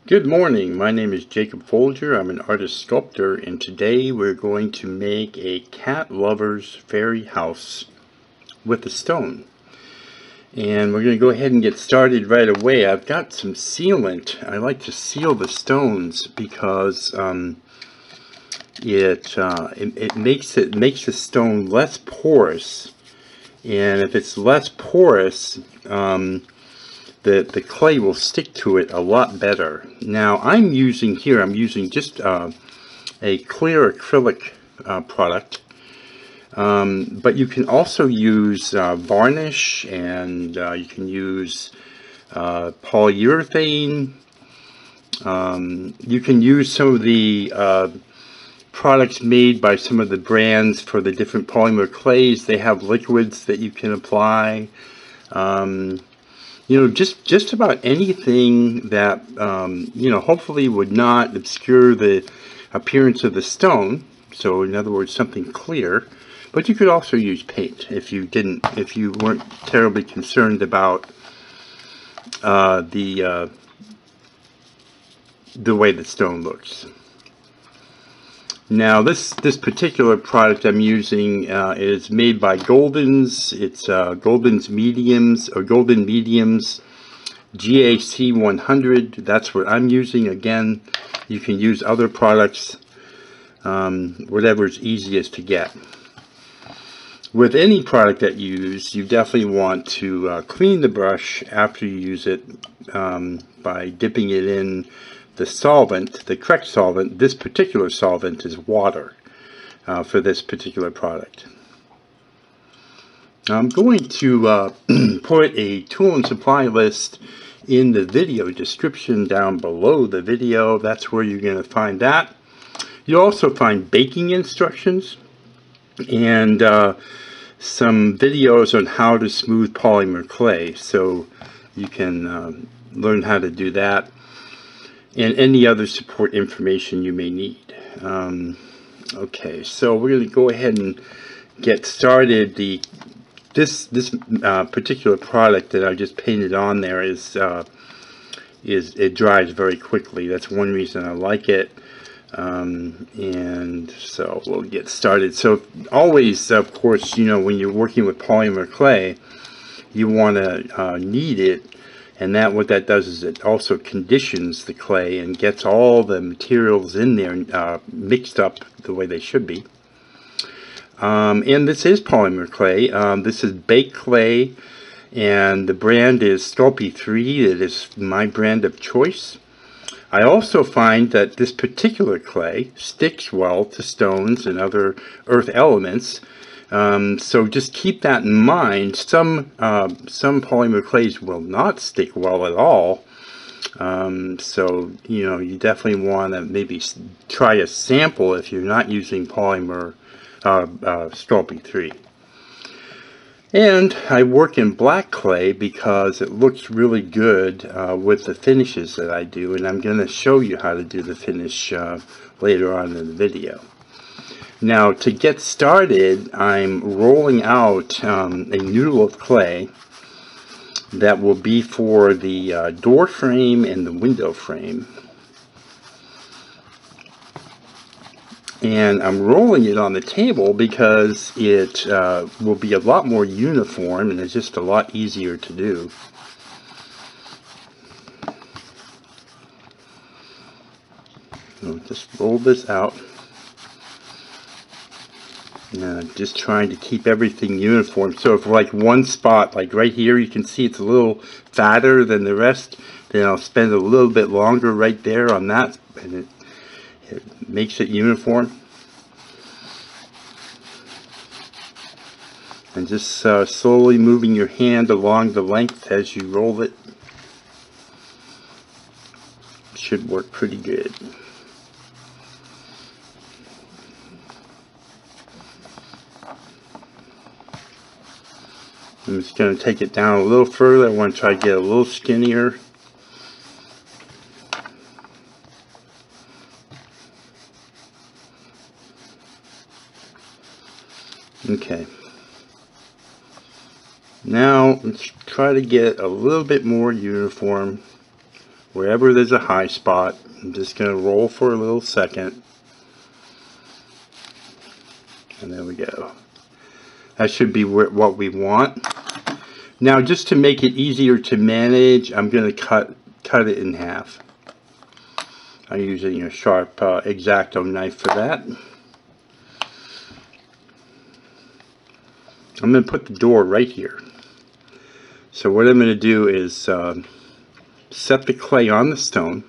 Good morning, my name is Jacob Folger. I'm an artist sculptor, and today we're going to make a cat lover's fairy house with a stone. And we're going to go ahead and get started right away. I've got some sealant. I like to seal the stones because it makes the stone less porous, and if it's less porous, the clay will stick to it a lot better. Now I'm using just a clear acrylic product, but you can also use varnish, and you can use polyurethane. You can use some of the products made by some of the brands for the different polymer clays. They have liquids that you can apply. Just about anything that, hopefully would not obscure the appearance of the stone. So in other words, something clear. But you could also use paint if you weren't terribly concerned about the way the stone looks. Now this particular product I'm using is made by Golden's. It's Golden's Mediums, or Golden Mediums GAC 100. That's what I'm using. Again, you can use other products, whatever's easiest to get. With any product that you use, you definitely want to clean the brush after you use it by dipping it in the solvent, the correct solvent. This particular solvent is water for this particular product. I'm going to put a tool and supply list in the video description down below the video. That's where you're going to find that. You'll also find baking instructions and some videos on how to smooth polymer clay, so you can learn how to do that, and any other support information you may need. Okay, so we're going to go ahead and get started. This particular product that I just painted on there it dries very quickly. That's one reason I like it. And so we'll get started. So always, of course, when you're working with polymer clay, you want to knead it. And what that does is it also conditions the clay and gets all the materials in there mixed up the way they should be. And this is polymer clay. This is baked clay, and the brand is Sculpey 3. It is my brand of choice. I also find that this particular clay sticks well to stones and other earth elements. So just keep that in mind. Some polymer clays will not stick well at all. So you definitely want to maybe try a sample if you're not using polymer Sculpey 3. And I work in black clay because it looks really good with the finishes that I do, and I'm going to show you how to do the finish later on in the video. Now, to get started, I'm rolling out a noodle of clay that will be for the door frame and the window frame. And I'm rolling it on the table because it will be a lot more uniform, and it's just a lot easier to do. So just roll this out. Just trying to keep everything uniform. So if like one spot, like right here, you can see it's a little fatter than the rest, then I'll spend a little bit longer right there on that, and it makes it uniform. And just slowly moving your hand along the length as you roll it should work pretty good. I'm just going to take it down a little further. I want to try to get a little skinnier. Okay. Now let's try to get a little bit more uniform Wherever there's a high spot, I'm just going to roll for a little second. And there we go. That should be what we want. Now, just to make it easier to manage, I'm going to cut it in half. I'm using a sharp X-Acto knife for that. I'm going to put the door right here. So what I'm going to do is set the clay on the stone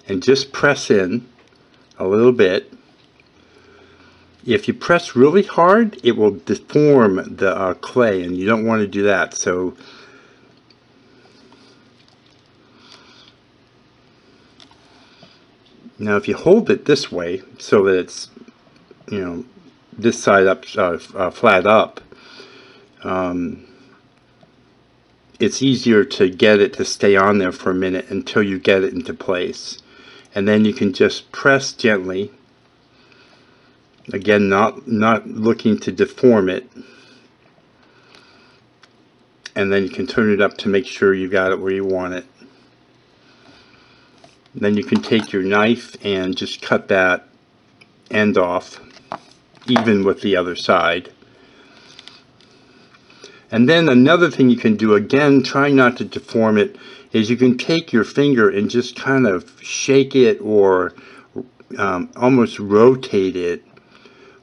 and just press in a little bit. If you press really hard, it will deform the clay, and you don't want to do that. So now if you hold it this way so that it's, you know, this side up, flat up, it's easier to get it to stay on there for a minute until you get it into place. And then you can just press gently. Again, not looking to deform it. And then you can turn it up to make sure you got it where you want it. Then you can take your knife and just cut that end off, even with the other side. And then another thing you can do, again, try not to deform it, is you can take your finger and just kind of shake it or almost rotate it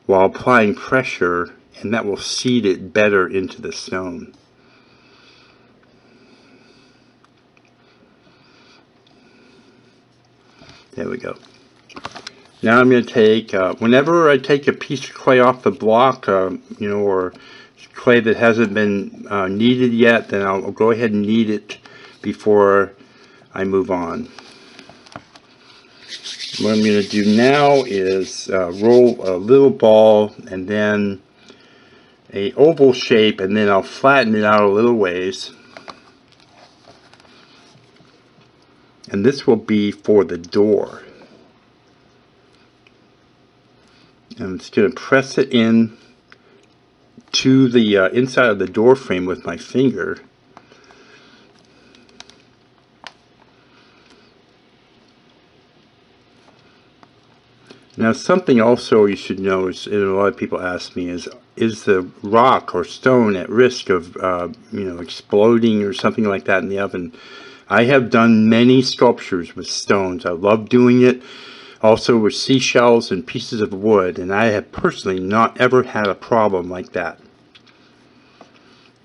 while applying pressure, and that will seat it better into the stone. There we go. Now I'm going to take, whenever I take a piece of clay off the block, you know, or clay that hasn't been kneaded yet, then I'll go ahead and knead it before I move on. What I'm going to do now is roll a little ball and then a oval shape, and then I'll flatten it out a little ways. And this will be for the door. And I'm just going to press it in to the inside of the door frame with my finger. Now, something also you should know is, and a lot of people ask me, is the rock or stone at risk of you know, exploding or something like that in the oven? I have done many sculptures with stones. I love doing it. Also with seashells and pieces of wood, and I have personally not ever had a problem like that.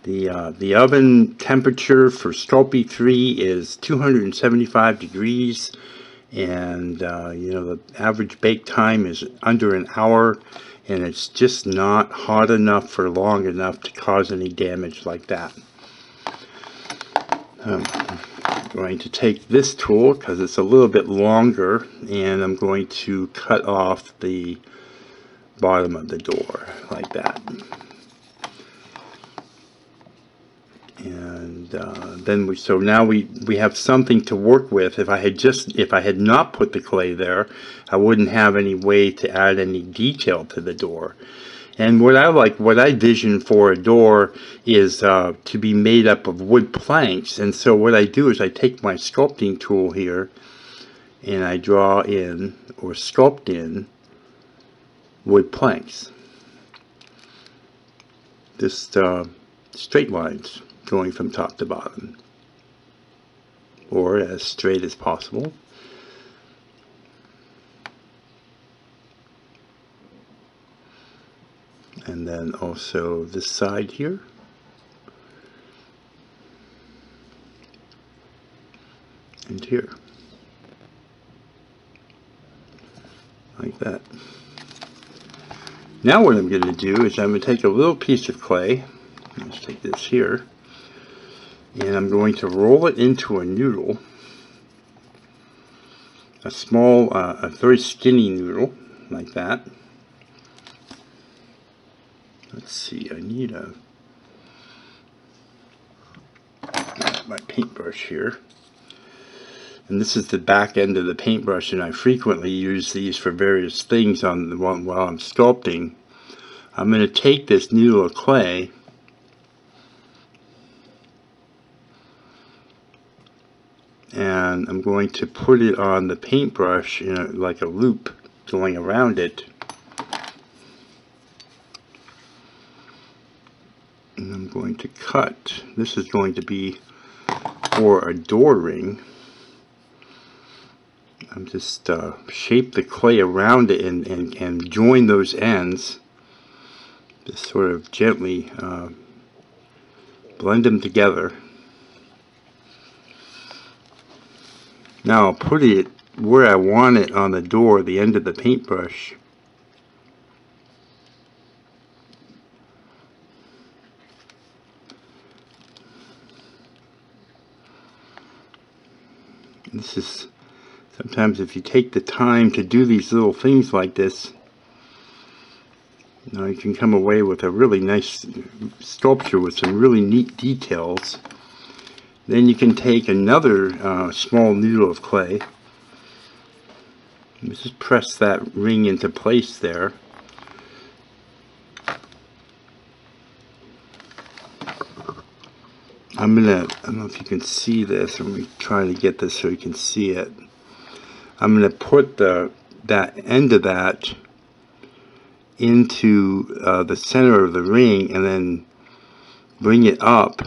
The oven temperature for Sculpey 3 is 275 degrees, and you know, the average bake time is under an hour, and it's just not hot enough for long enough to cause any damage like that. I'm going to take this tool because it's a little bit longer, and I'm going to cut off the bottom of the door like that. And then so now we have something to work with. If I had not put the clay there, I wouldn't have any way to add any detail to the door. And what I vision for a door is to be made up of wood planks. And so what I do is I take my sculpting tool here and I draw in or sculpt in wood planks. Just straight lines going from top to bottom, or as straight as possible. And then also this side here. And here. Like that. Now what I'm going to do is I'm going to take a little piece of clay. Let's take this here. And I'm going to roll it into a noodle. A small, a very skinny noodle, like that. Let's see, I need my paintbrush here. And this is the back end of the paintbrush, and I frequently use these for various things on the one while I'm sculpting. I'm going to take this noodle of clay and I'm going to put it on the paintbrush in like a loop going around it. And I'm going to cut. This is going to be for a door ring. I'm just shape the clay around it and join those ends. Just sort of gently blend them together. Now I'll put it where I want it on the door, the end of the paintbrush. This is sometimes, if you take the time to do these little things like this, you can come away with a really nice sculpture with some really neat details. Then you can take another small noodle of clay and just press that ring into place there. I don't know if you can see this. Let me try to get this so you can see it. I'm going to put that end of that into the center of the ring and then bring it up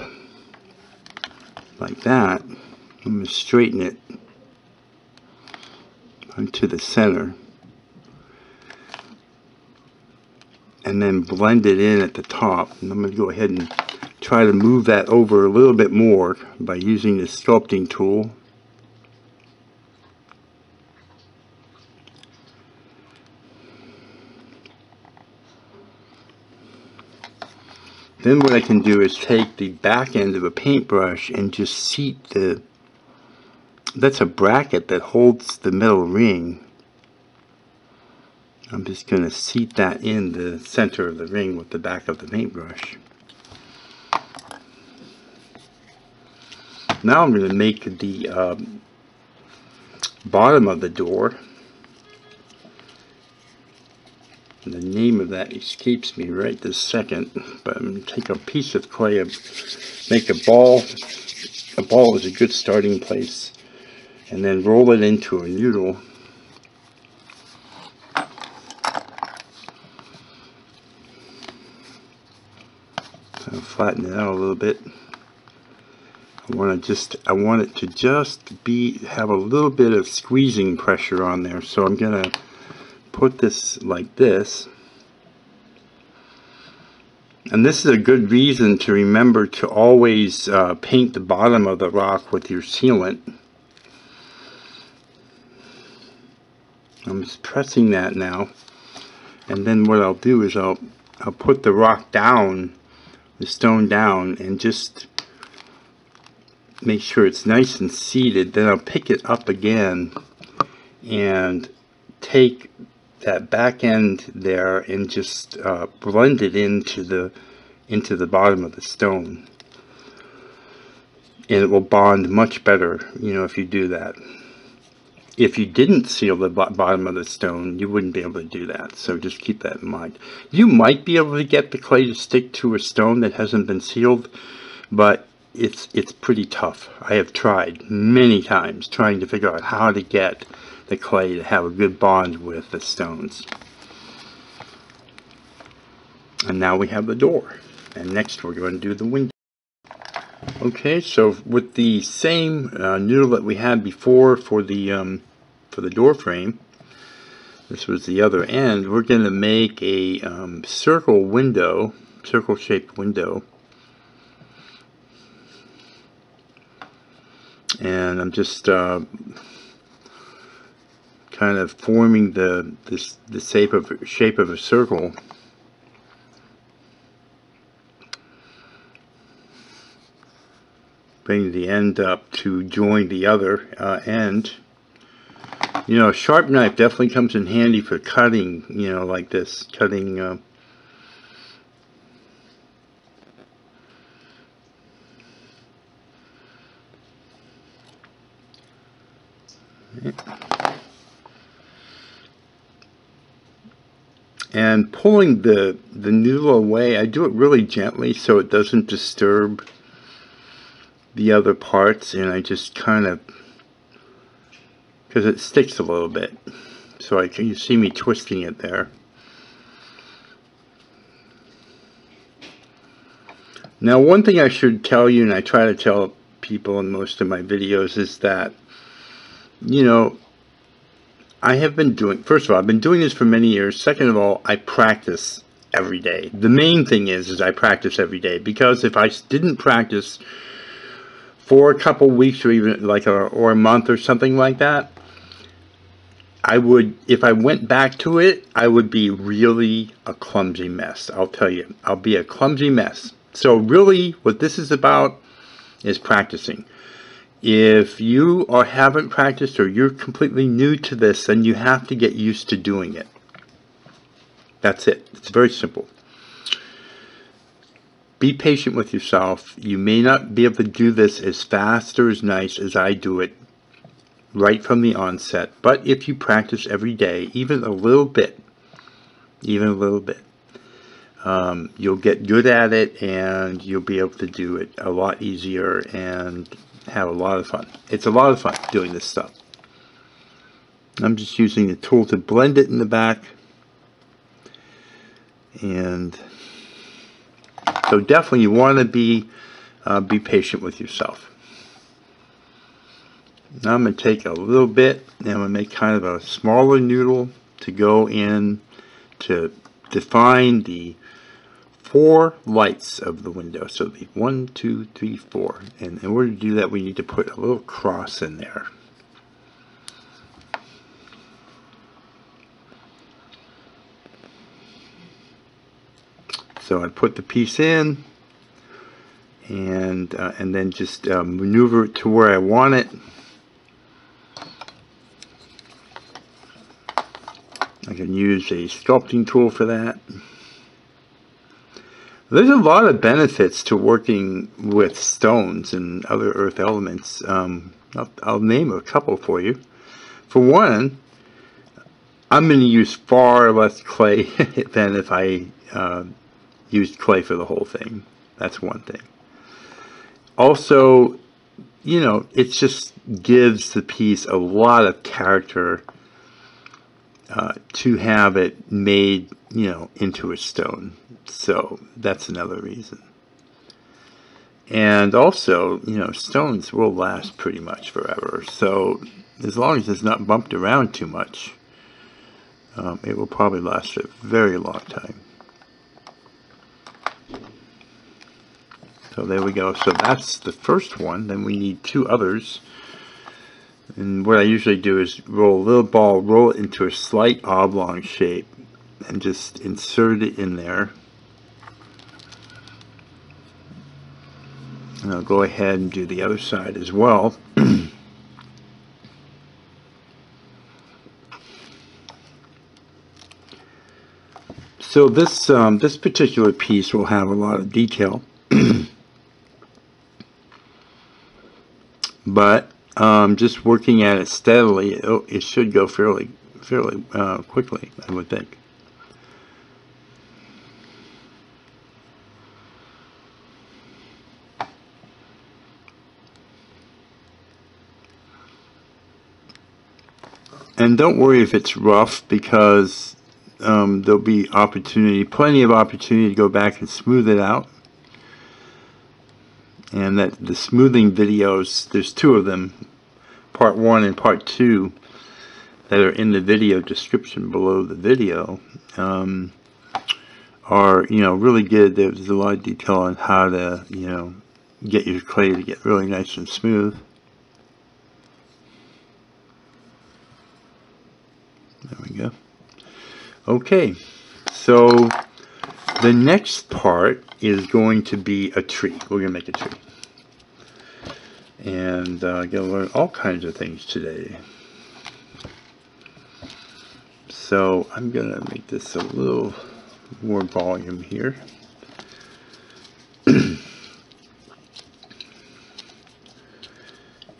like that. I'm going to straighten it onto the center and then blend it in at the top. And I'm going to go ahead and try to move that over a little bit more by using the sculpting tool. Then what I can do is take the back end of a paintbrush and just seat that's a bracket that holds the metal ring. I'm just going to seat that in the center of the ring with the back of the paintbrush. Now I'm going to make the bottom of the door. The name of that escapes me right this second, but I'm going to take a piece of clay and make a ball. A ball is a good starting place, and then roll it into a noodle. So flatten it out a little bit. I want it to just have a little bit of squeezing pressure on there, so I'm going to put this like this. And this is a good reason to remember to always paint the bottom of the rock with your sealant. I'm just pressing that now, and then what I'll do is I'll put the rock down, the stone down, and just make sure it's nice and seated. Then I'll pick it up again and take that back end there and just blend it into the bottom of the stone, and it will bond much better, if you do that. If you didn't seal the bottom of the stone, you wouldn't be able to do that, so just keep that in mind. You might be able to get the clay to stick to a stone that hasn't been sealed, but it's pretty tough. I have tried many times trying to figure out how to get the clay to have a good bond with the stones. And now we have the door, and next we're going to do the window. Okay, so with the same noodle that we had before for the door frame, this was the other end, we're going to make a circle-shaped window. And I'm just kind of forming the shape of a circle. Bring the end up to join the other end. A sharp knife definitely comes in handy for cutting, like this, cutting and pulling the noodle away. I do it really gently so it doesn't disturb the other parts, and I just kind of because it sticks a little bit. So you see me twisting it there. Now, one thing I should tell you, and I try to tell people in most of my videos, is that, you know, I have been doing, first of all, I've been doing this for many years. Second of all, I practice every day. The main thing is I practice every day, because if I didn't practice for a couple weeks or even like or a month or something like that, I would, if I went back to it, I would be really a clumsy mess. I'll tell you, I'll be a clumsy mess. So really what this is about is practicing. If you haven't practiced, or you're completely new to this, then you have to get used to doing it. That's it. It's very simple. Be patient with yourself. You may not be able to do this as fast or as nice as I do it right from the onset, but if you practice every day, even a little bit, you'll get good at it, and you'll be able to do it a lot easier and have a lot of fun. It's a lot of fun doing this stuff. I'm just using the tool to blend it in the back. And so definitely you want to be patient with yourself. Now I'm going to take a little bit, and I'm going to make kind of a smaller noodle to go in to define the 4 lights of the window. So the 1, 2, 3, 4. And in order to do that, we need to put a little cross in there. So I put the piece in, and then just maneuver it to where I want it. I can use a sculpting tool for that. There's a lot of benefits to working with stones and other earth elements. I'll name a couple for you. For one, I'm going to use far less clay than if I used clay for the whole thing. That's one thing. Also, you know, it just gives the piece a lot of character to have it made, you know, into a stone. So that's another reason. And also, you know, stones will last pretty much forever. So as long as it's not bumped around too much, it will probably last a very long time. So there we go. So that's the first one. Then we need 2 others. And what I usually do is roll a little ball, roll it into a slight oblong shape, and just insert it in there. And I'll go ahead and do the other side as well. So this this particular piece will have a lot of detail, but just working at it steadily, it should go fairly quickly, I would think. And don't worry if it's rough, because there'll be plenty of opportunity to go back and smooth it out. And that the smoothing videos, there's 2 of them, part 1 and part 2, that are in the video description below the video, are, you know, really good. There's a lot of detail on how to, you know, get your clay to get really nice and smooth. There we go. Okay, so the next part is going to be a tree. We're going to make a tree. And I'm going to learn all kinds of things today. So I'm going to make this a little more volume here.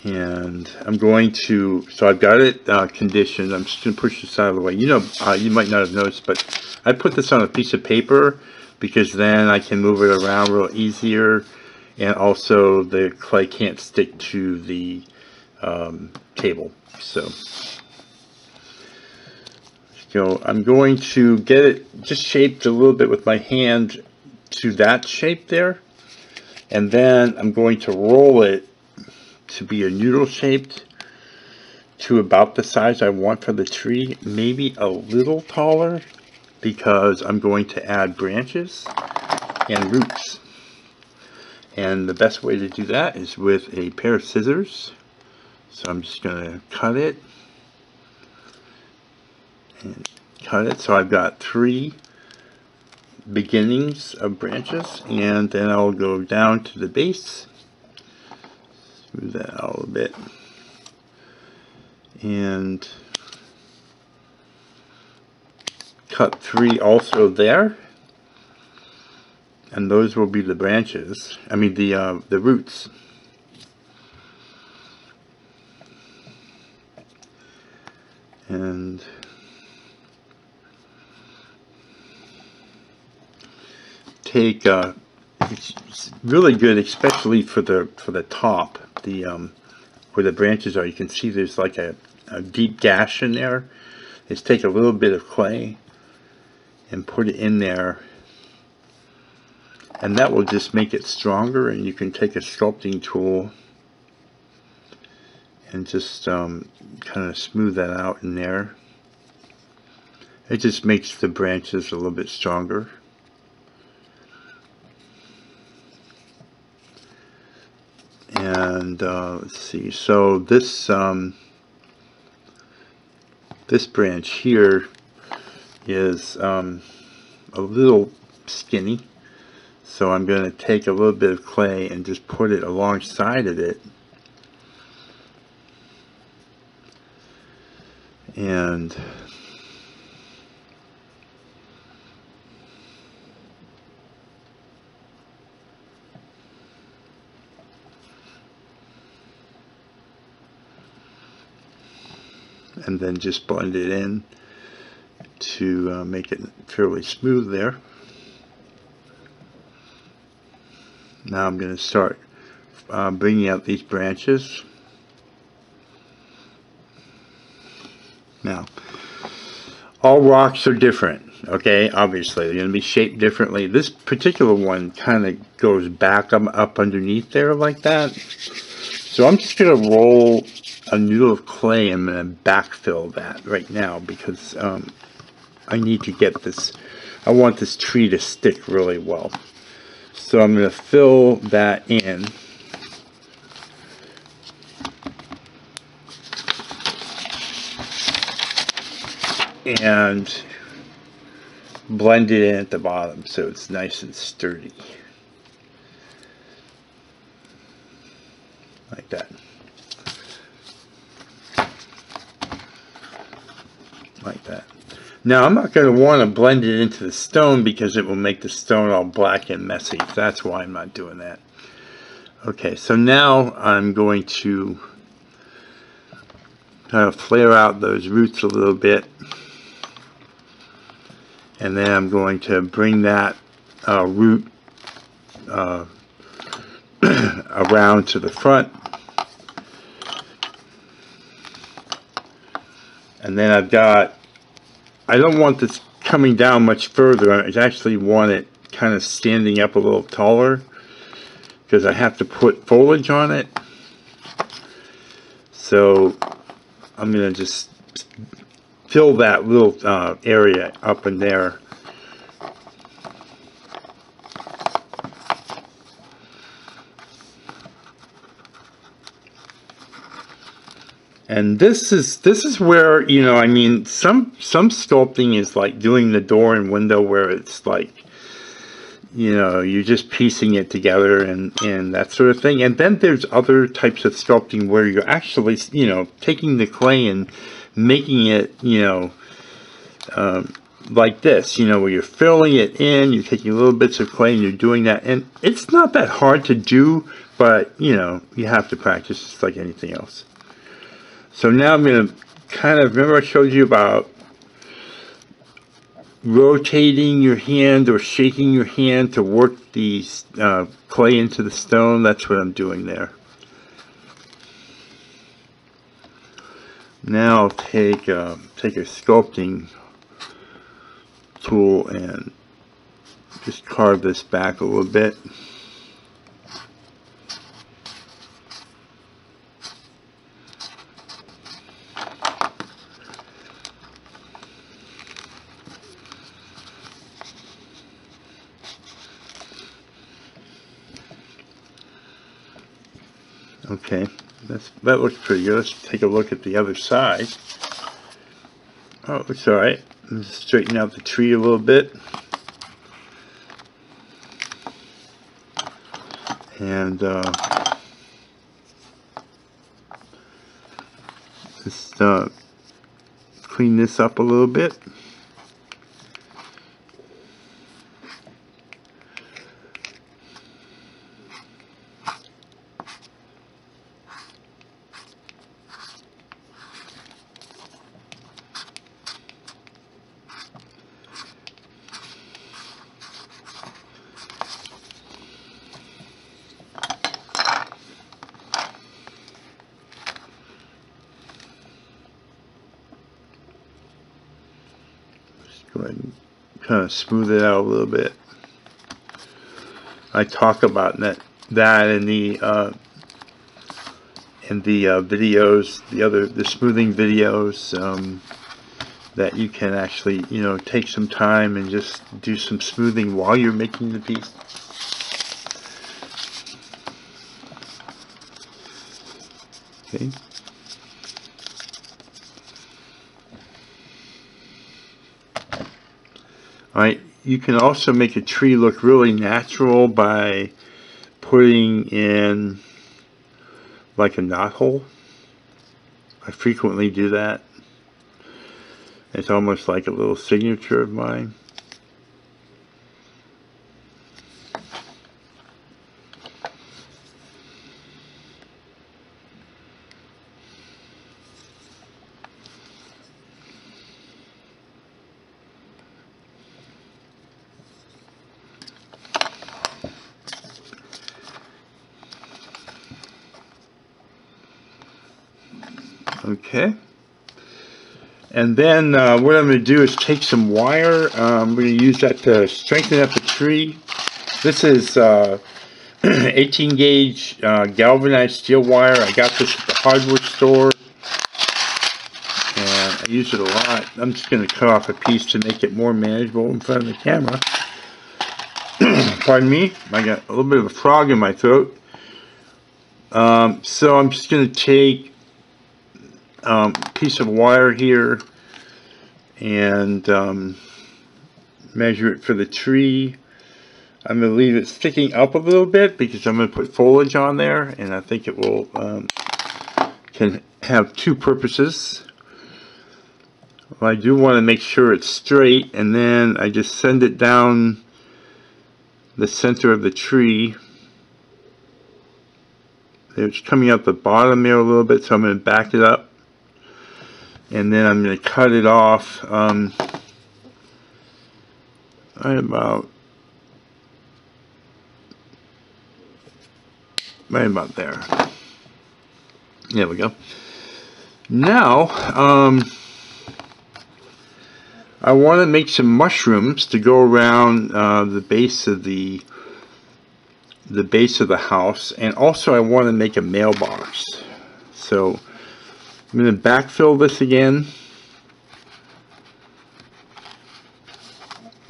And I'm going to, so I've got it conditioned. I'm just going to push this out of the way. You know, you might not have noticed, but I put this on a piece of paper because then I can move it around real easier, and also the clay can't stick to the table. So I'm going to get it just shaped a little bit with my hand to that shape there, and then I'm going to roll it to be a noodle shaped to about the size I want for the tree, maybe a little taller, because I'm going to add branches and roots. And the best way to do that is with a pair of scissors. So I'm just going to cut it and cut it. So I've got 3 beginnings of branches, and then I'll go down to the base, smooth that out a little bit, and cut 3 also there, and those will be the branches, I mean the roots. And take it's really good, especially for the top, where the branches are. You can see there's like a deep gash in there. Is take a little bit of clay and put it in there, and that will just make it stronger. And you can take a sculpting tool and just kind of smooth that out in there. It just makes the branches a little bit stronger. And let's see, so this this branch here is a little skinny, so I'm going to take a little bit of clay and just put it alongside of it, and then just blend it in to make it fairly smooth there. Now I'm going to start bringing out these branches. Now, all rocks are different, okay? Obviously, they're going to be shaped differently. This particular one kind of goes back up underneath there like that. So I'm just going to roll a noodle of clay and I'm going to backfill that right now, because I need to get this, I want this tree to stick really well. So I'm going to fill that in. And blend it in at the bottom so it's nice and sturdy. Like that. Like that. Now I'm not going to want to blend it into the stone because it will make the stone all black and messy. That's why I'm not doing that. Okay, so now I'm going to kind of flare out those roots a little bit. And then I'm going to bring that root around to the front. And then I've got, I don't want this coming down much further. I actually want it kind of standing up a little taller because I have to put foliage on it. So I'm going to just fill that little area up in there. And this is where, you know, I mean, some sculpting is like doing the door and window where it's like, you know, you're just piecing it together and that sort of thing. And then there's other types of sculpting where you're actually, you know, taking the clay and making it, you know, like this, you know, where you're filling it in, you're taking little bits of clay and you're doing that. And it's not that hard to do, but, you know, you have to practice just like anything else. So now I'm going to kind of, remember I showed you about rotating your hand or shaking your hand to work the clay into the stone. That's what I'm doing there. Now I'll take a sculpting tool and just carve this back a little bit. Okay, that looks pretty good. Let's take a look at the other side. Oh, it looks alright. Let's straighten out the tree a little bit. And just clean this up a little bit. Go ahead and kind of smooth it out a little bit. I talk about that in the videos, the smoothing videos, that you can actually, you know, take some time and just do some smoothing while you're making the piece. Okay. Alright, you can also make a tree look really natural by putting in like a knot hole. I frequently do that. It's almost like a little signature of mine. Okay, and then what I'm going to do is take some wire. I'm going to use that to strengthen up the tree. This is 18 gauge galvanized steel wire. I got this at the hardware store, and I use it a lot. I'm just going to cut off a piece to make it more manageable in front of the camera. Pardon me, I got a little bit of a frog in my throat. So I'm just going to take piece of wire here and measure it for the tree. I'm going to leave it sticking up a little bit because I'm going to put foliage on there, and I think it will can have two purposes. Well, I do want to make sure it's straight, and then I just send it down the center of the tree. It's coming out the bottom there a little bit, so I'm going to back it up. And then I'm going to cut it off right about there. There we go. Now I want to make some mushrooms to go around the base of the house, and also I want to make a mailbox. So I'm going to backfill this again,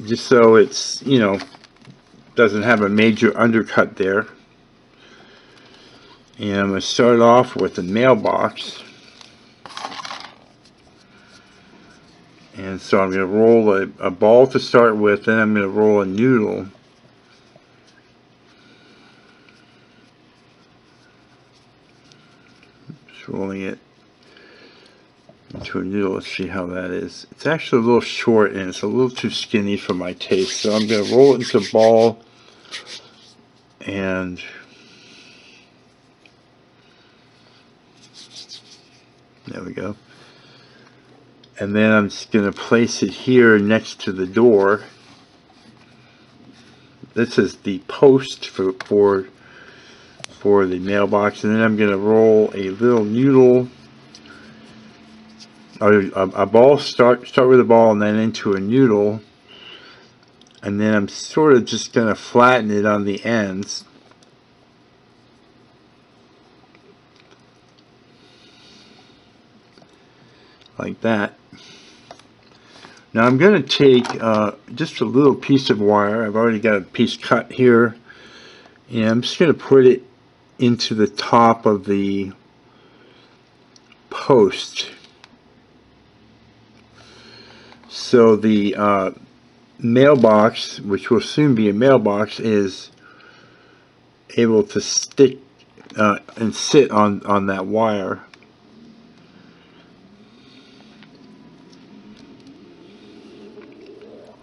just so it's, you know, doesn't have a major undercut there. And I'm going to start off with a mailbox. And so I'm going to roll a ball to start with, then I'm going to roll a noodle. Just rolling it into a noodle. Let's see how that is. It's actually a little short and it's a little too skinny for my taste, so I'm going to roll it into a ball, and there we go. And then I'm just going to place it here next to the door. This is the post for the mailbox, and then I'm going to roll a little noodle a ball, start with a ball and then into a noodle, and then I'm sort of just going to flatten it on the ends. Like that. Now I'm going to take just a little piece of wire. I've already got a piece cut here, and I'm just going to put it into the top of the post. So the mailbox, which will soon be a mailbox, is able to stick and sit on that wire.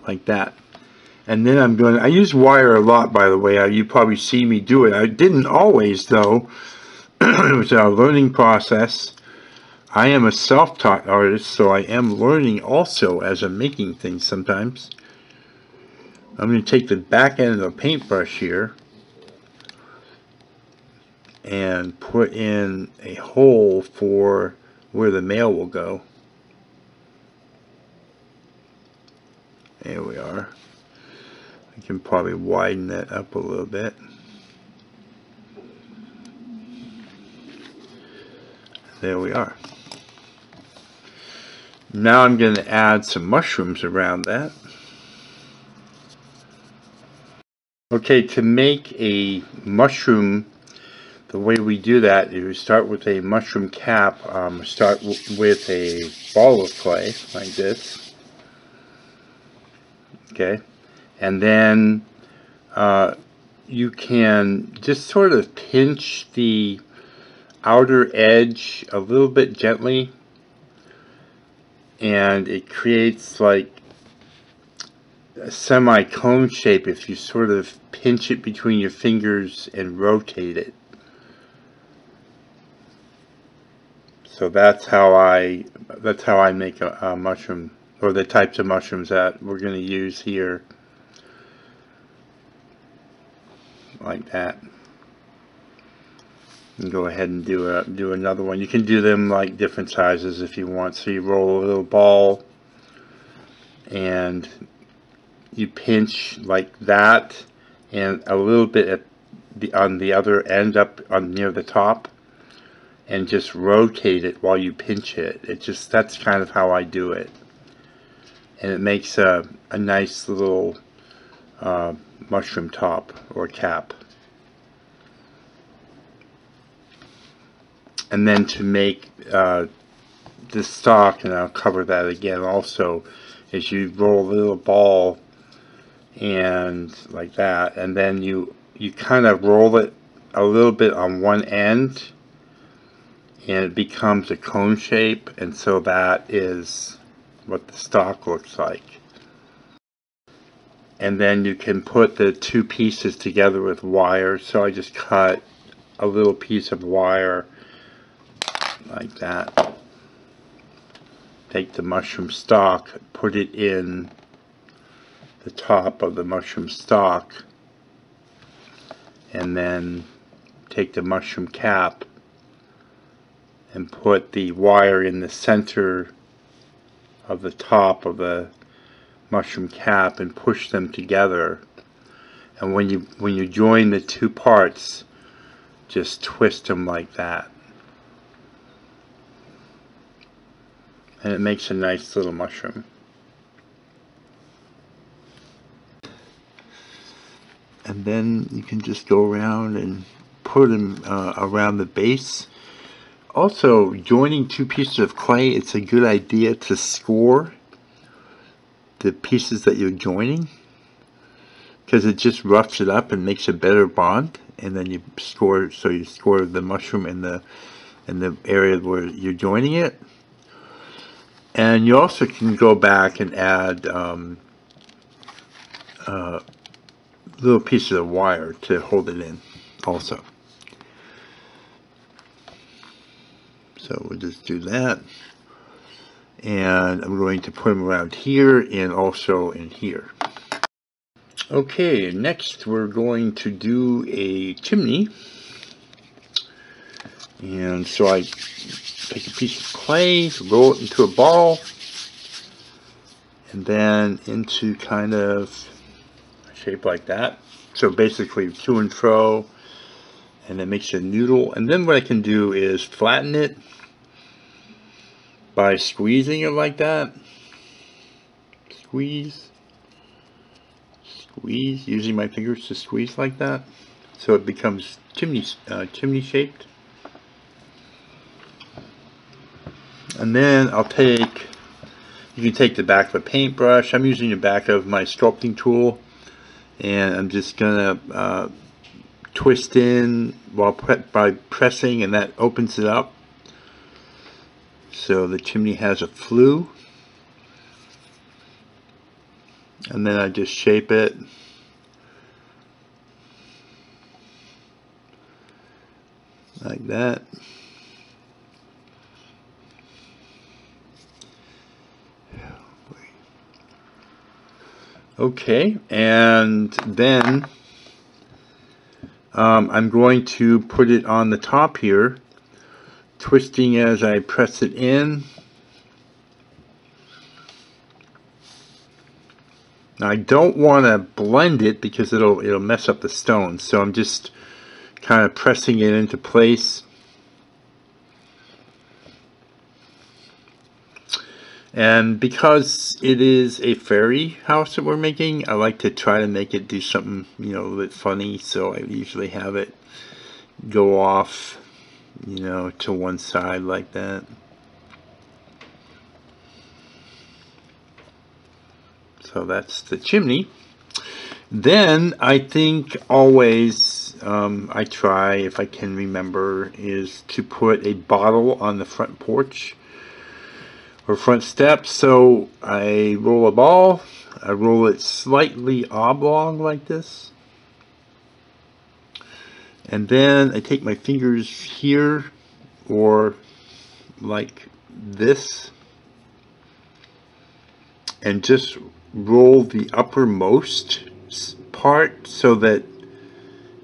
Like that. And then I use wire a lot, by the way. You probably see me do it. I didn't always, though. It was a learning process. I am a self-taught artist, so I am learning also as I'm making things sometimes. I'm going to take the back end of the paintbrush here and put in a hole for where the mail will go. There we are. I can probably widen that up a little bit. There we are. Now I'm going to add some mushrooms around that. Okay, to make a mushroom, the way we do that is we start with a mushroom cap. Start with a ball of clay like this. Okay, and then you can just sort of pinch the outer edge a little bit gently, and it creates like a semi-cone shape if you sort of pinch it between your fingers and rotate it. So that's how I make a mushroom, or the types of mushrooms that we're going to use here. Like that. And go ahead and do another one. You can do them like different sizes if you want. So you roll a little ball and you pinch like that, and a little bit on the other end up on near the top, and just rotate it while you pinch it. That's kind of how I do it, and it makes a nice little mushroom top or cap. And then to make this stalk, and I'll cover that again also, is you roll a little ball and like that, and then you kind of roll it a little bit on one end, and it becomes a cone shape, and so that is what the stalk looks like. And then you can put the two pieces together with wire. So I just cut a little piece of wire like that. Take the mushroom stalk, put it in the top of the mushroom stalk, and then take the mushroom cap and put the wire in the center of the top of the mushroom cap and push them together. And when you join the two parts, just twist them like that, and it makes a nice little mushroom. And then you can just go around and put them around the base. Also, joining two pieces of clay, it's a good idea to score the pieces that you're joining, because it just roughs it up and makes a better bond. And then you score, so you score the mushroom in the area where you're joining it. And you also can go back and add little pieces of wire to hold it in also. So we'll just do that, and I'm going to put them around here and also in here. Okay, next we're going to do a chimney. And so I take a piece of clay, roll it into a ball, and then into kind of a shape like that. So basically to and fro, and it makes a noodle. And then what I can do is flatten it by squeezing it like that. Squeeze, squeeze, using my fingers to squeeze like that, so it becomes chimney shaped. And then I'll take, you can take the back of a paintbrush. I'm using the back of my sculpting tool, and I'm just gonna twist in while by pressing, and that opens it up so the chimney has a flue. And then I just shape it like that. Okay, and then I'm going to put it on the top here, twisting as I press it in. Now, I don't want to blend it because it'll mess up the stones, so I'm just kind of pressing it into place. And because it is a fairy house that we're making, I like to try to make it do something, you know, a little bit funny, so I usually have it go off, you know, to one side like that. So that's the chimney. Then I think always I try, if I can remember, is to put a bottle on the front porch or front steps. So I roll a ball, I roll it slightly oblong like this, and then I take my fingers here or like this and just roll the uppermost part so that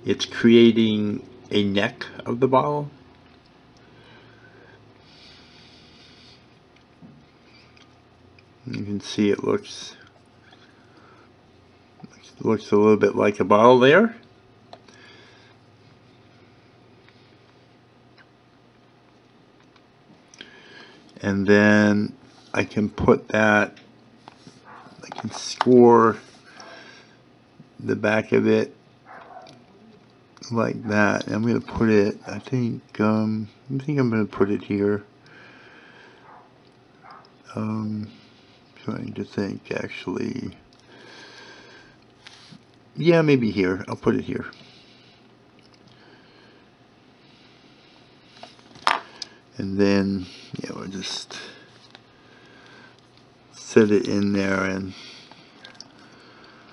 it's creating a neck of the bottle. You can see it looks a little bit like a bottle there. And then I can put that, I can score the back of it like that. I'm going to put it, I think I'm going to put it here. Trying to think, actually. Yeah, maybe here. I'll put it here. And then, yeah, we'll just set it in there and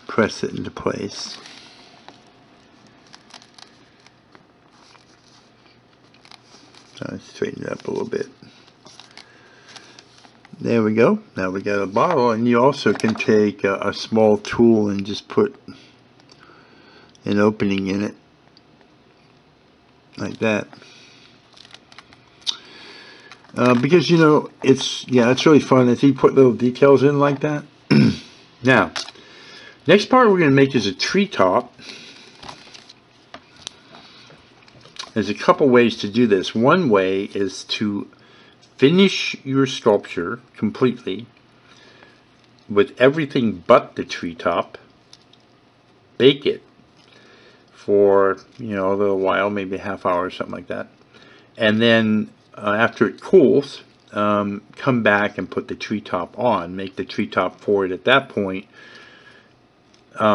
press it into place. I'll straighten it up a little bit. There we go. Now we got a bottle, and you also can take a small tool and just put an opening in it like that. Because, you know, it's really fun if you put little details in like that. Now, next part we're going to make is a treetop. There's a couple ways to do this. One way is to finish your sculpture completely with everything but the treetop. Bake it for, you know, a little while, maybe a half hour or something like that. And then after it cools, come back and put the treetop on. Make the treetop for it at that point.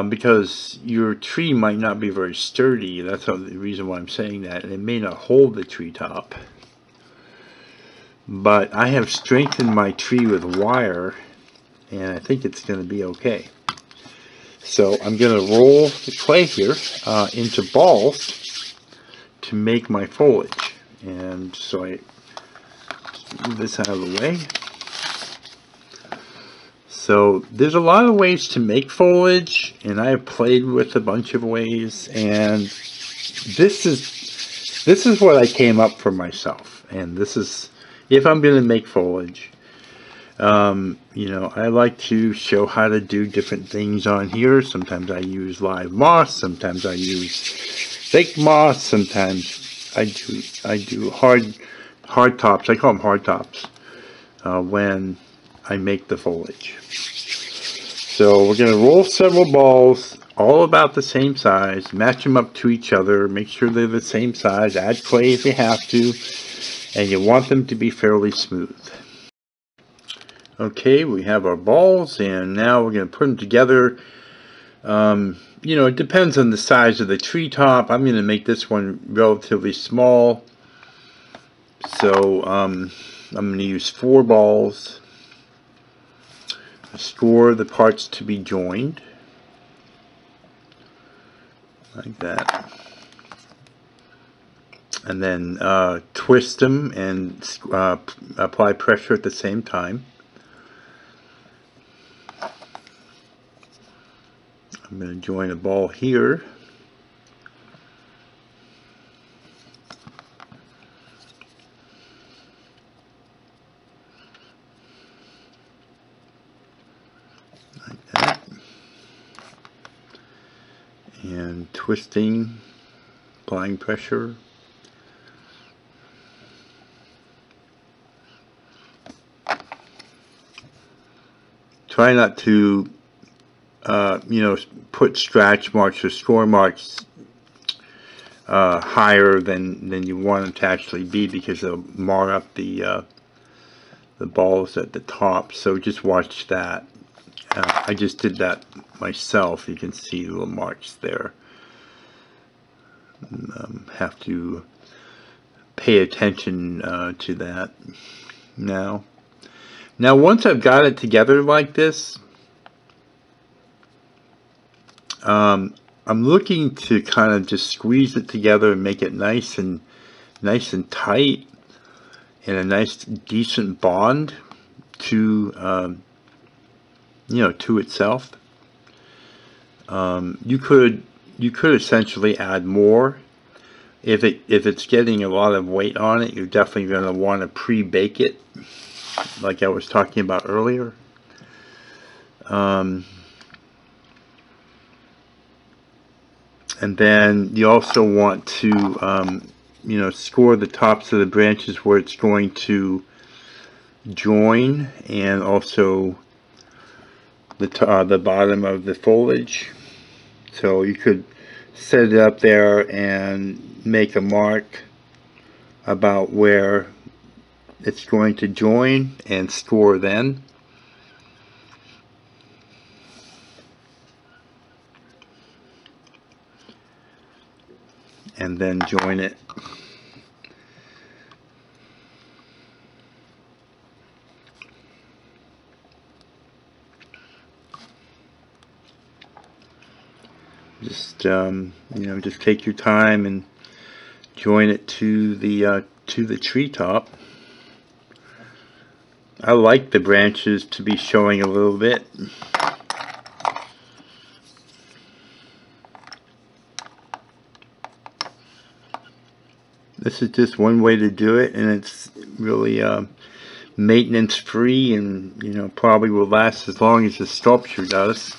Because your tree might not be very sturdy. That's the reason why I'm saying that. And it may not hold the treetop. But I have strengthened my tree with wire, and I think it's going to be okay. So I'm going to roll the clay here into balls to make my foliage. And so I just move this out of the way. So there's a lot of ways to make foliage, and I have played with a bunch of ways, and this is what I came up for myself. And this is, if I'm going to make foliage. You know, I like to show how to do different things on here. Sometimes I use live moss, sometimes I use fake moss, sometimes I do hard tops. I call them hard tops when I make the foliage. So we're going to roll several balls, all about the same size, match them up to each other, make sure they're the same size, add clay if you have to, and you want them to be fairly smooth. Okay, we have our balls, and now we're going to put them together. You know, it depends on the size of the treetop. I'm going to make this one relatively small. So I'm going to use 4 balls. Score the parts to be joined. Like that. And then twist them and apply pressure at the same time. I'm going to join a ball here. Like that. And twisting, applying pressure. Try not to you know, put scratch marks or score marks higher than you want them to actually be, because they'll mar up the balls at the top. So just watch that. I just did that myself. You can see the little marks there. Have to pay attention to that. Now once I've got it together like this, I'm looking to kind of just squeeze it together and make it nice and tight, and a nice decent bond to you know, to itself. You could essentially add more. If it's getting a lot of weight on it, you're definitely going to want to pre-bake it, like I was talking about earlier. And then you also want to, you know, score the tops of the branches where it's going to join, and also the bottom of the foliage. So you could set it up there and make a mark about where it's going to join and score then. And then join it. Just you know, just take your time and join it to the treetop. I like the branches to be showing a little bit. This is just one way to do it, and it's really maintenance free, and you know, probably will last as long as the sculpture does.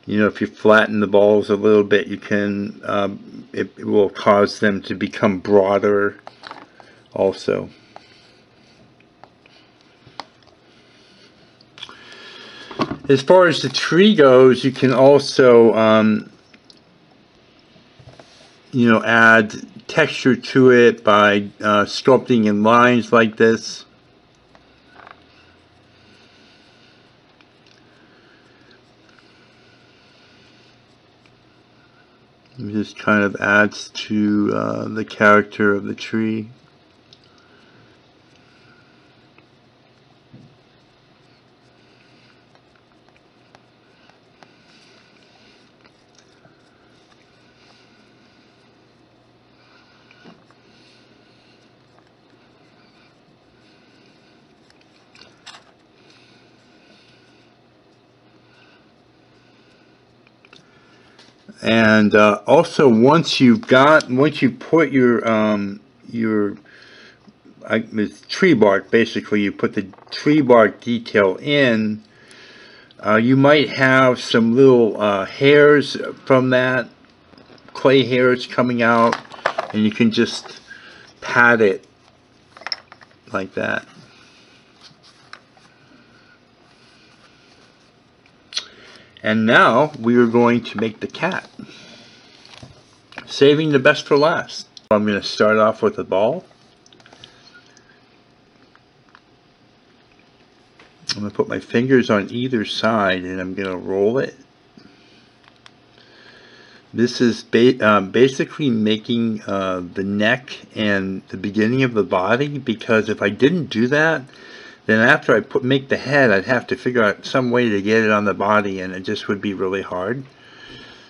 You know, if you flatten the balls a little bit, you can it will cause them to become broader also. As far as the tree goes, you can also you know, add texture to it by sculpting in lines like this. It just kind of adds to the character of the tree. And also, once you put your it's tree bark, basically you put the tree bark detail in, you might have some little hairs from that, clay hairs coming out, and you can just pat it like that. And now we are going to make the cat, saving the best for last. I'm going to start off with a ball. I'm going to put my fingers on either side and I'm going to roll it. This is basically making the neck and the beginning of the body, because if I didn't do that, then after I make the head, I'd have to figure out some way to get it on the body, and it just would be really hard.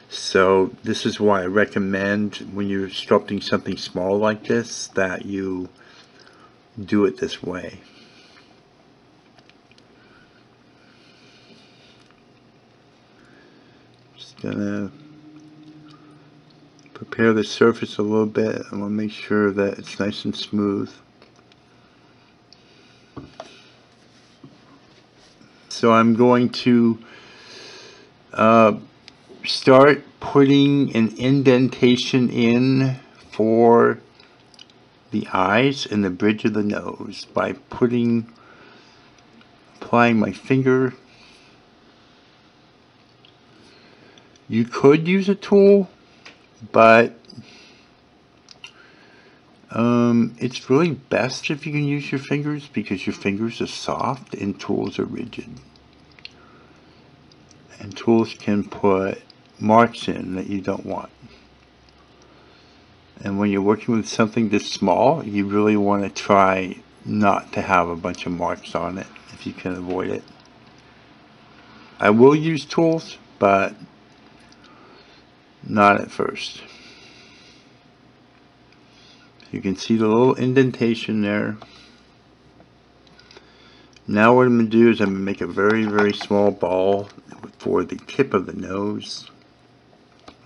So this is why I recommend, when you're sculpting something small like this, that you do it this way. Just gonna prepare the surface a little bit. I want to make sure that it's nice and smooth. So I'm going to start putting an indentation in for the eyes and the bridge of the nose by applying my finger. You could use a tool, but it's really best if you can use your fingers, because your fingers are soft and tools are rigid. And tools can put marks in that you don't want. And when you're working with something this small, you really want to try not to have a bunch of marks on it if you can avoid it. I will use tools, but not at first. You can see the little indentation there. Now what I'm going to do is I'm going to make a very, very small ball for the tip of the nose.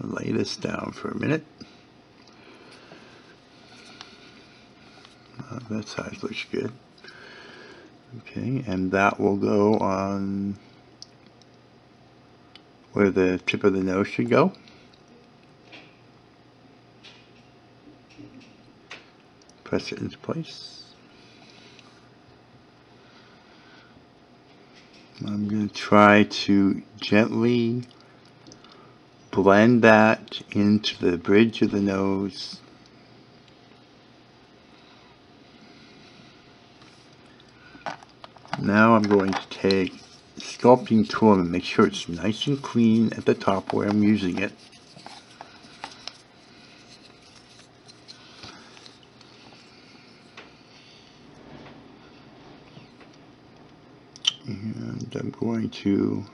I'll lay this down for a minute. That size looks good. Okay, and that will go on where the tip of the nose should go. Press it into place. I'm going to try to gently blend that into the bridge of the nose. Now I'm going to take the sculpting tool and make sure it's nice and clean at the top where I'm using it. And I'm going to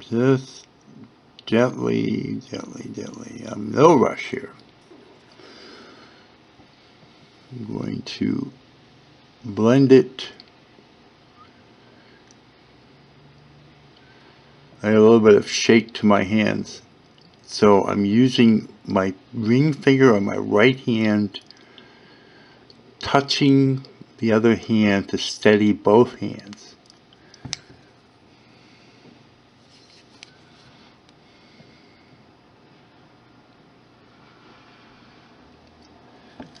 just gently, no rush here. I'm going to blend it. I have a little bit of shake to my hands, so I'm using my ring finger on my right hand, touching the other hand to steady both hands.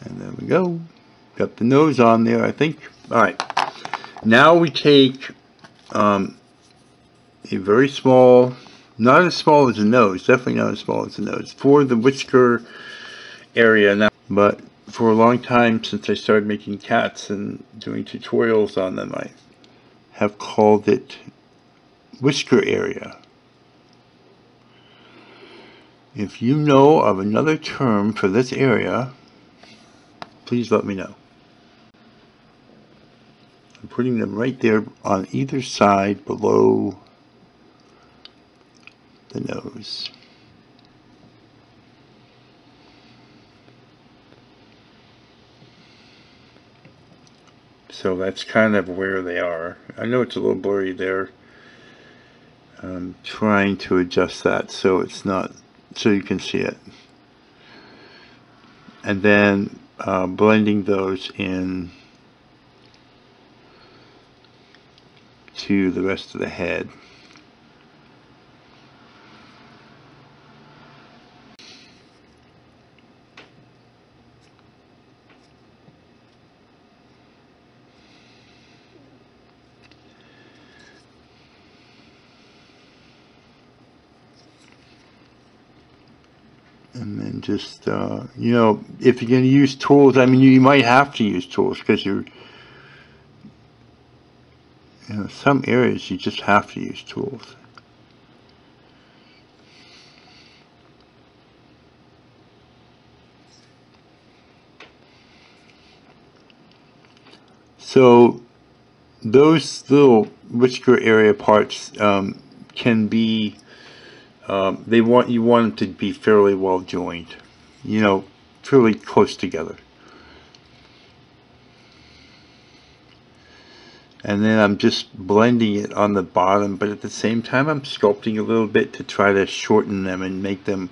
And there we go. Got the nose on there, I think. Alright. Now we take a very small, not as small as the nose, definitely not as small as the nose, for the whisker area now. But for a long time, since I started making cats and doing tutorials on them, I have called it whisker area. If you know of another term for this area, please let me know. I'm putting them right there on either side below the nose. So that's kind of where they are. I know it's a little blurry there. I'm trying to adjust that so it's not, so you can see it. And then blending those in to the rest of the head. And then just, you know, if you're going to use tools, I mean, you might have to use tools because you know, some areas you just have to use tools. So those little whisker area parts can be, you want them to be fairly well joined, you know, fairly close together. And then I'm just blending it on the bottom, but at the same time I'm sculpting a little bit to try to shorten them and make them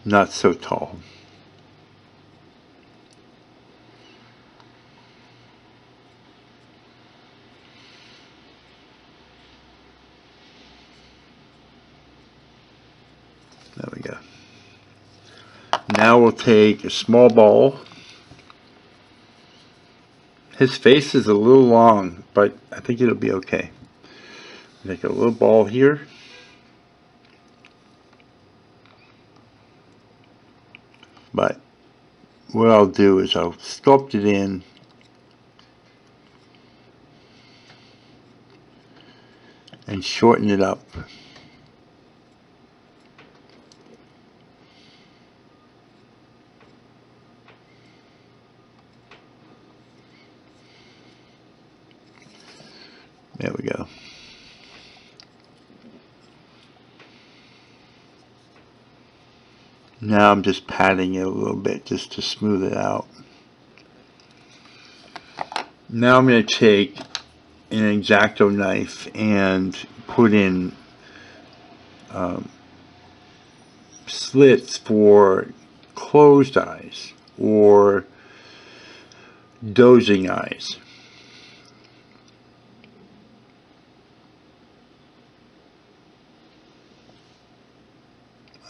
not so tall. There we go. Now we'll take a small ball. His face is a little long, but I think it'll be okay. Make a little ball here. But what I'll do is I'll sculpt it in and shorten it up. There we go. Now I'm just patting it a little bit just to smooth it out. Now I'm going to take an X-Acto knife and put in slits for closed eyes or dozing eyes.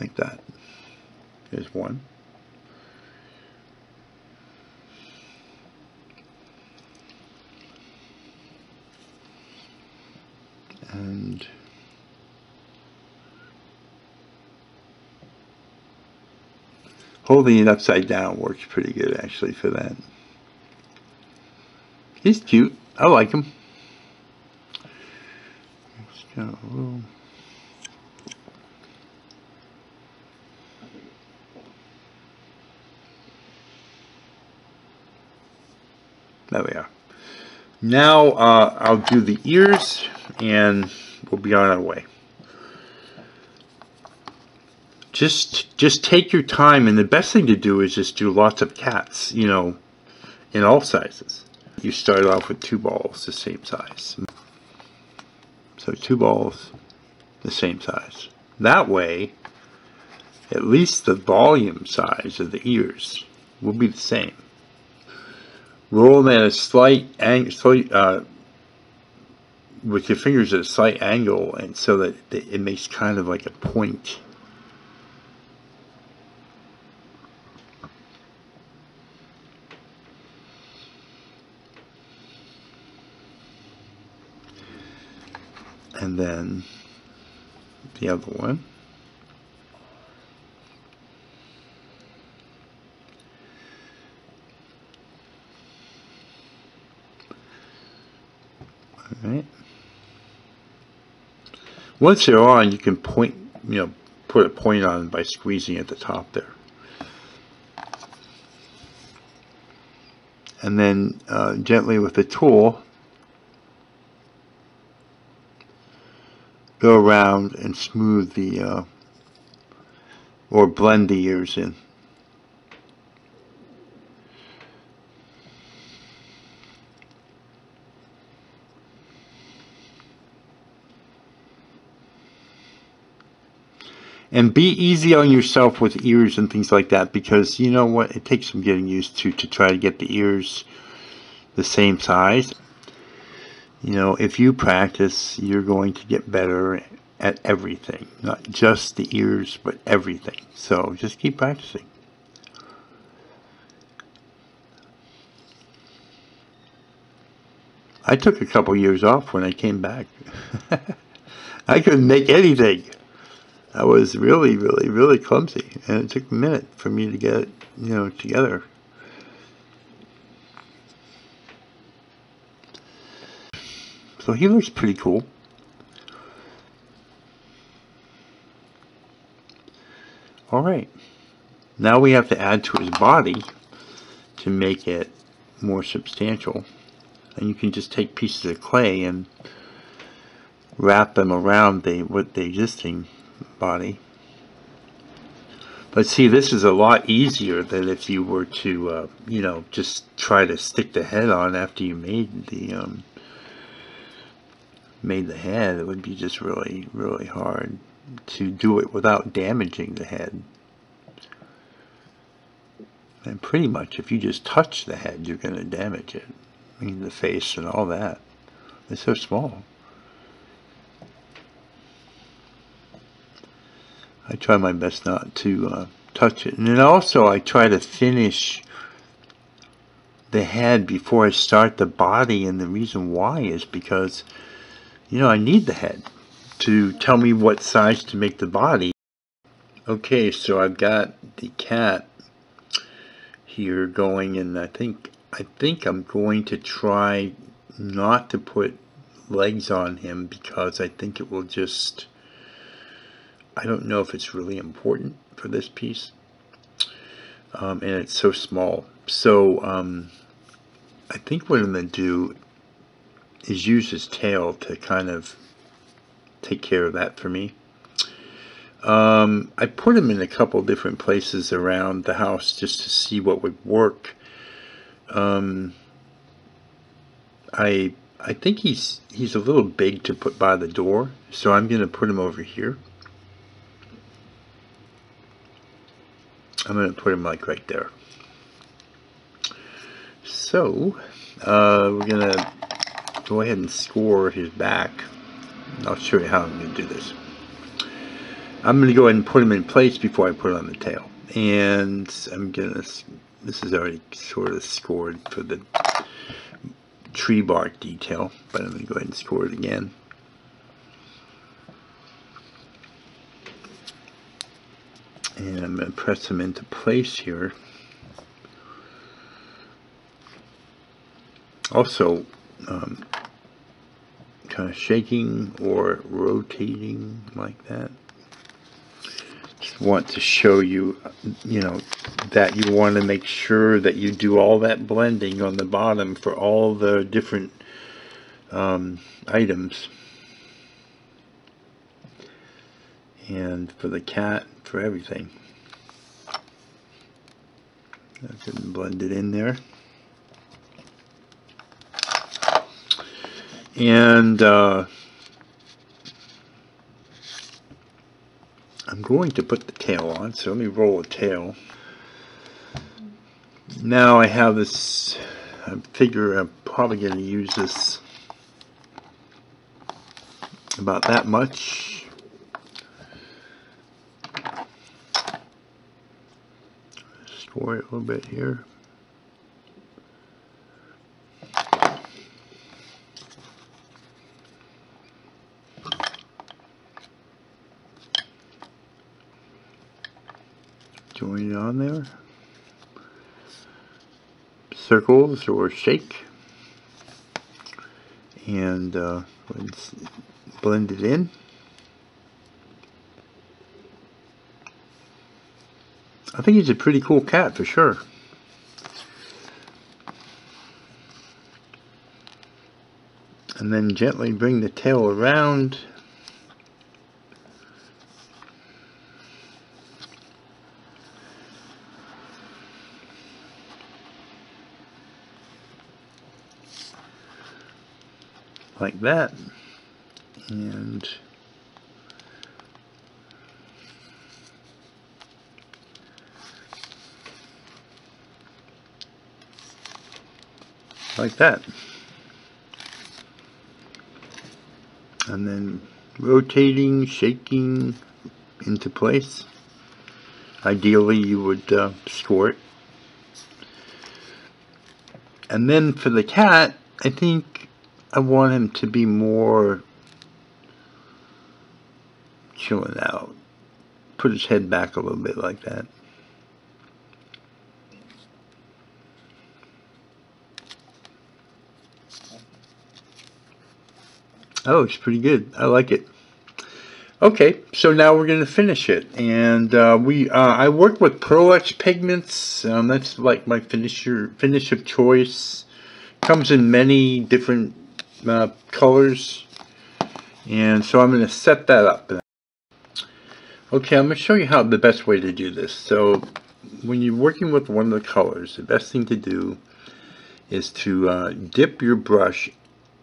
Like that. There's one. And holding it upside down works pretty good actually for that. He's cute. I like him. Just got a little. There we are. Now I'll do the ears and we'll be on our way. Just take your time, and the best thing to do is just do lots of cats, you know, in all sizes. You start off with 2 balls the same size. So 2 balls the same size. That way, at least the volume size of the ears will be the same. Roll them at a slight angle, with your fingers at a slight angle, and so that it makes kind of like a point. And then the other one. Alright. Once they're on, you can point, you know, put a point on by squeezing at the top there. And then gently with the tool, go around and smooth the, or blend the ears in. And be easy on yourself with ears and things like that, because you know what, it takes some getting used to try to get the ears the same size. You know, if you practice, you're going to get better at everything, not just the ears, but everything. So just keep practicing. I took a couple years off when I came back. I couldn't make anything. I was really, really, really clumsy, and it took a minute for me to get it, you know, together. So he looks pretty cool. Alright, now we have to add to his body to make it more substantial. And you can just take pieces of clay and wrap them around the existing body. But see, this is a lot easier than if you were to, you know, just try to stick the head on after you made the head. It would be just really, really hard to do it without damaging the head. And pretty much, if you just touch the head, you're going to damage it. I mean, the face and all that. It's so small. I try my best not to touch it. And then also, I try to finish the head before I start the body. And the reason why is because, you know, I need the head to tell me what size to make the body. Okay, so I've got the cat here going, and I think I'm going to try not to put legs on him, because I think it will just, I don't know if it's really important for this piece, and it's so small. So I think what I'm going to do is use his tail to kind of take care of that for me. I put him in a couple different places around the house just to see what would work. I think he's a little big to put by the door, so I'm going to put him over here. I'm going to put him like right there. So we're going to go ahead and score his back. I'll show you how I'm going to do this. I'm going to go ahead and put him in place before I put on the tail. And I'm going to, this is already sort of scored for the tree bark detail, but I'm going to go ahead and score it again. And I'm going to press them into place here. Also, kind of shaking or rotating like that. Just want to show you, you know, that you want to make sure that you do all that blending on the bottom for all the different items. And for the cat, for everything. I can blend it in there. And I'm going to put the tail on, so let me roll a tail. Now I have this, I figure I'm probably going to use this about that much. Score it a little bit here. Join it on there. Circles or shake. And let's blend it in. I think he's a pretty cool cat for sure. And then gently bring the tail around. Like that. And like that. And then rotating, shaking into place. Ideally you would score it. And then for the cat, I think I want him to be more chilling out. Put his head back a little bit like that. Oh, it's pretty good. I like it. Okay, so now we're going to finish it, and I work with Reflex pigments. That's like my finish of choice. Comes in many different colors, and so I'm going to set that up. Okay, I'm going to show you how the best way to do this. So when you're working with one of the colors, the best thing to do is to dip your brush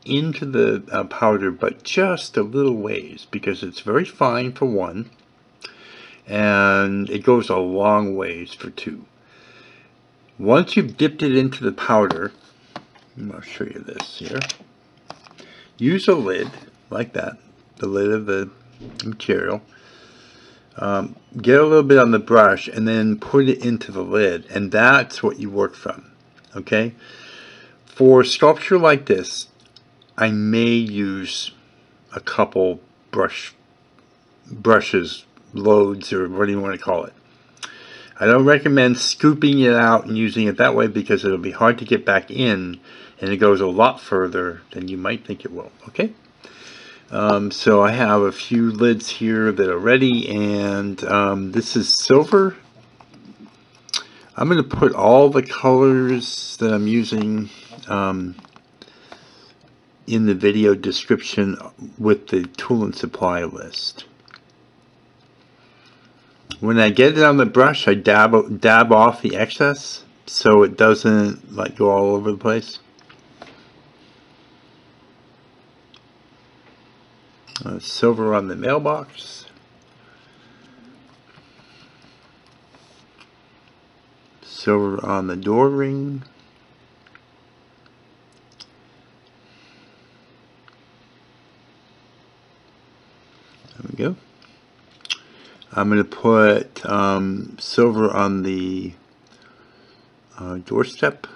into the powder, but just a little ways, because it's very fine for one, and it goes a long ways for two. Once you've dipped it into the powder, I'll show you this here. Use a lid like that, the lid of the material. Get a little bit on the brush and then put it into the lid, and that's what you work from. Okay, for sculpture like this, I may use a couple brushes, loads, or what do you want to call it. I don't recommend scooping it out and using it that way, because it'll be hard to get back in, and it goes a lot further than you might think it will. Okay, so I have a few lids here that are ready, and this is silver. I'm going to put all the colors that I'm using in the video description with the tool and supply list. When I get it on the brush, I dab off the excess so it doesn't like go all over the place. Silver on the mailbox. Silver on the door ring. There we go. I'm going to put silver on the doorstep.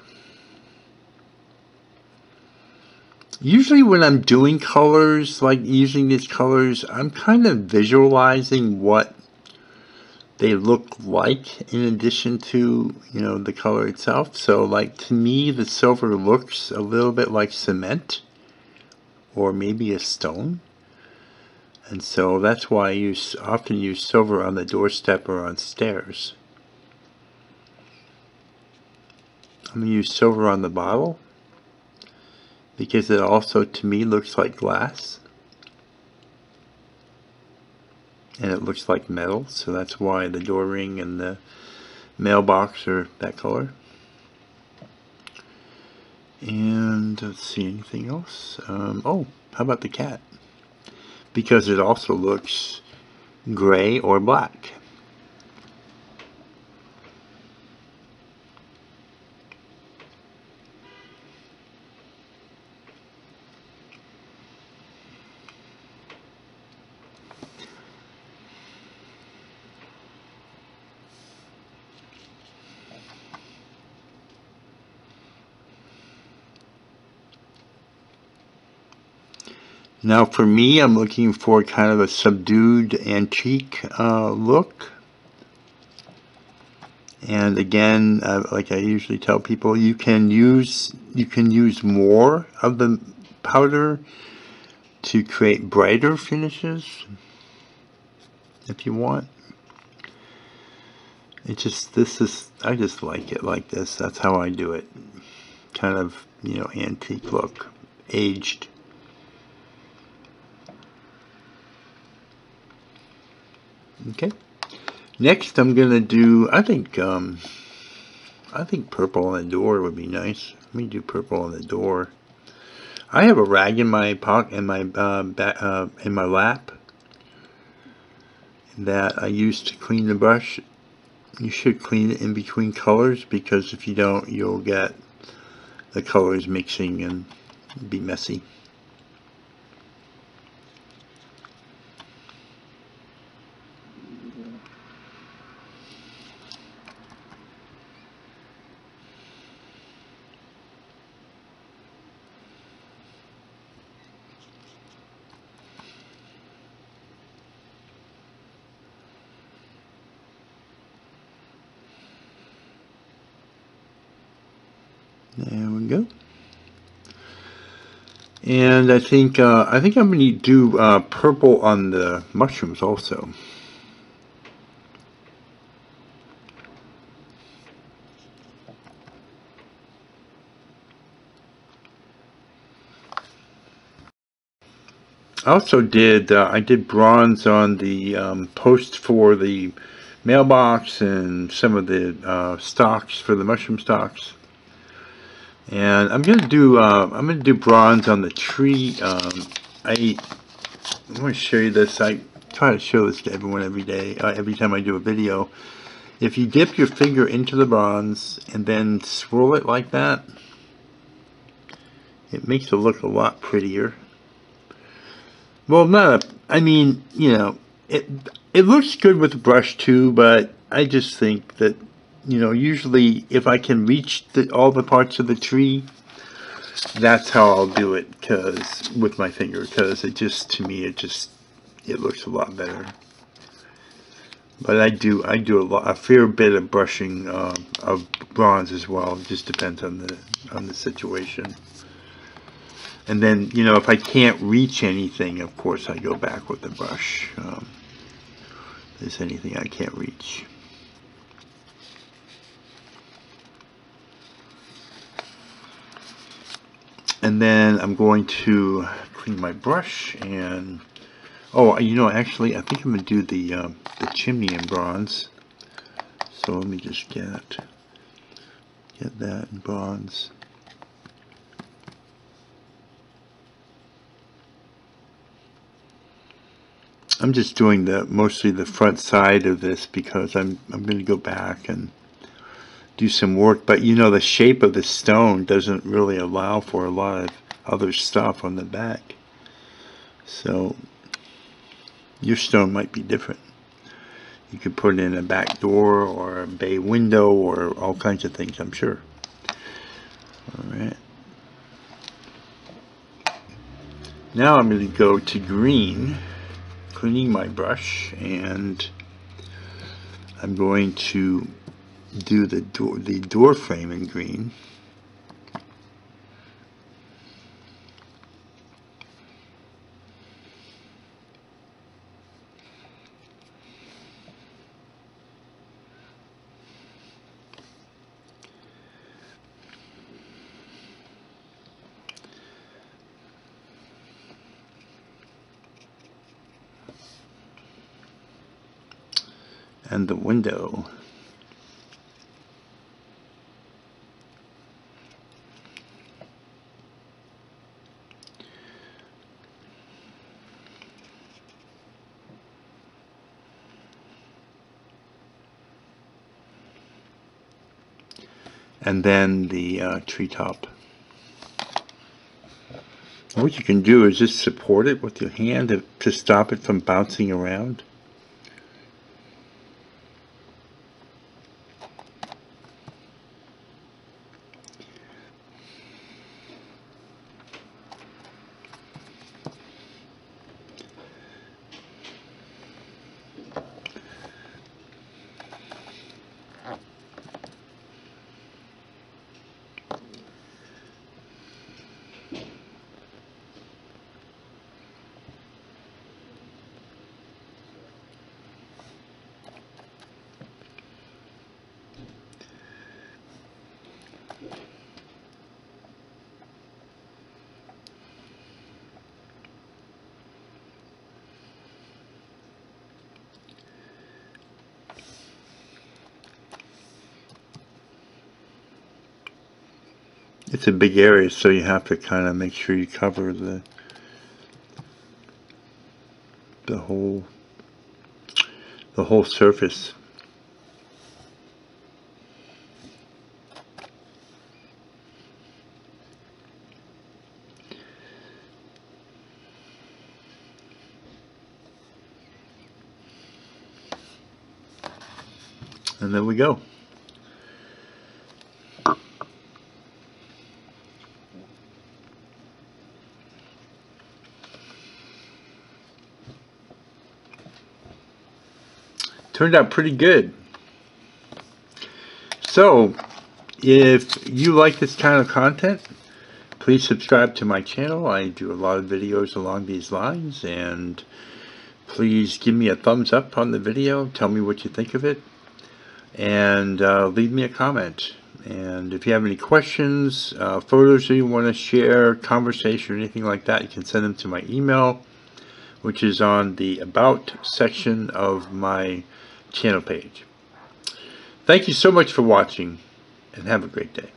Usually when I'm doing colors, like using these colors, I'm kind of visualizing what they look like in addition to, you know, the color itself. So like to me, the silver looks a little bit like cement or maybe a stone. And so that's why I often use silver on the doorstep or on stairs. I'm going to use silver on the bottle because it also, to me, looks like glass. And it looks like metal, so that's why the door ring and the mailbox are that color. And let's see, anything else? Oh, how about the cat? Because it also looks gray or black. Now for me, I'm looking for kind of a subdued antique look. And again, like I usually tell people, you can use more of the powder to create brighter finishes if you want. I just like it like this. That's how I do it. Kind of, you know, antique look, aged. Okay. Next, I'm gonna do. I think purple on the door would be nice. Let me do purple on the door. I have a rag in my pocket, in my lap, that I use to clean the brush. You should clean it in between colors, because if you don't, you'll get the colors mixing and be messy. There we go. And I think I'm going to do purple on the mushrooms also. I also did I did bronze on the post for the mailbox and some of the stalks for the mushroom stalks. And I'm gonna do bronze on the tree. I want to show you this. I try to show this to everyone every day, every time I do a video. If you dip your finger into the bronze and then swirl it like that, it makes it look a lot prettier. Well, I mean, you know, it looks good with the brush too, but I just think that, you know, usually if I can reach all the parts of the tree, that's how I'll do it, with my finger, because it just, to me, it looks a lot better. But I do a fair bit of brushing of bronze as well. It just depends on the situation. And then, you know, if I can't reach anything, of course, I go back with the brush. If there's anything I can't reach. And then I'm going to clean my brush and, oh, you know, actually, I think I'm going to do the chimney in bronze. So let me just get that in bronze. I'm just doing mostly the front side of this because I'm going to go back and do some work, but you know, the shape of the stone doesn't really allow for a lot of other stuff on the back. So your stone might be different. You could put in a back door or a bay window or all kinds of things, I'm sure. Alright. Now I'm going to go to green, cleaning my brush, and I'm going to do the door frame in green. And the window. And then the treetop. What you can do is just support it with your hand to stop it from bouncing around. It's a big area, so you have to kind of make sure you cover the whole surface. And there we go. Turned out pretty good. So, if you like this kind of content, please subscribe to my channel. I do a lot of videos along these lines, and please give me a thumbs up on the video. Tell me what you think of it, and leave me a comment. And if you have any questions, photos that you want to share, conversation, or anything like that, you can send them to my email, which is on the About section of my channel page. Thank you so much for watching, and have a great day.